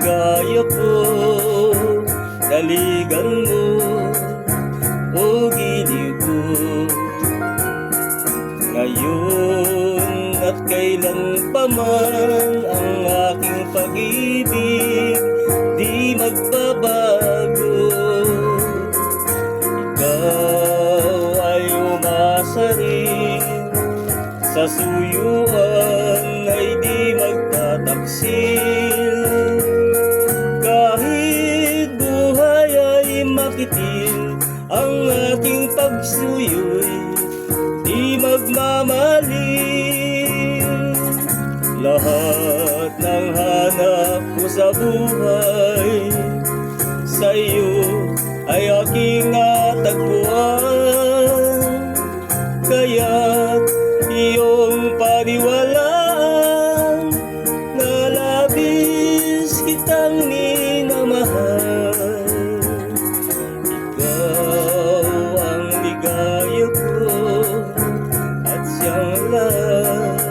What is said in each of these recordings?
ligaya ko, daligan mo o giliw ko. Ngayon at kailan pa man ang aking pag-ibig di magbabago. Ikaw ay umasa rin, sa suyuan ay di magtataksil. Kahit buhay ay makitil, ang ating pagsuyo'y di magmamaling. Lahat ng hanap ko sa buhay, sa iyo ay aking natagpuan. Kaya't iyong paniwalaan na labis kitang minamahal. Ikaw ang ligaya ko at siyang lahat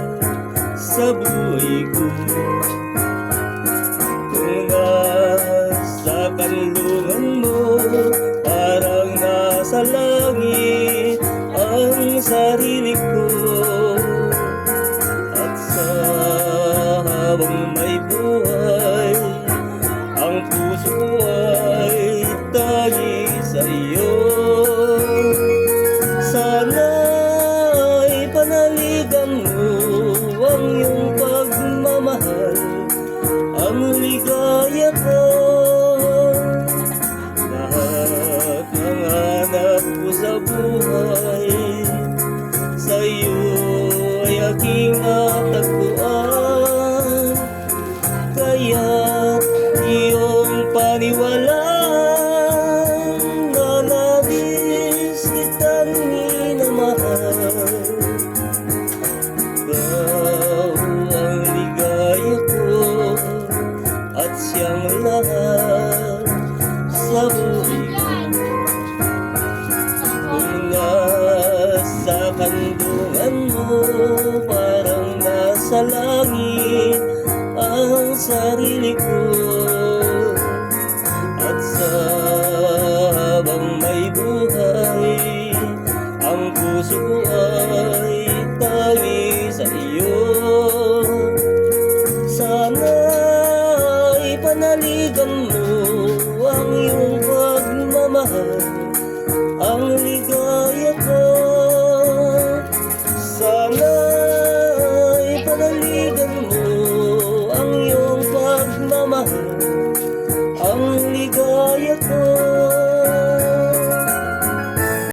sa buhay ko. Kung nasa kanlungan mo, parang nasa langit ang sarili ko. At sa habang may buhay, ang puso ko ay tangi sa iyo. Sana'y panaligan mo ang iyong pagmamahal, ang ligaya ko. Lahat ng hanap ko sa buhay, sa iyo ay aking natagpuan. Kaya't iyong paniwalaan na labis kitang minamahal. Ikaw ang ligaya ko at siyang lahat sa buhay ko. Kung nasa kandungan mo, parang nasa langit ang sarili ko. At sa habang may buhay, ang puso ko ay tangi sa iyo. Sana'y panaligan mo ang iyong pagmamahal,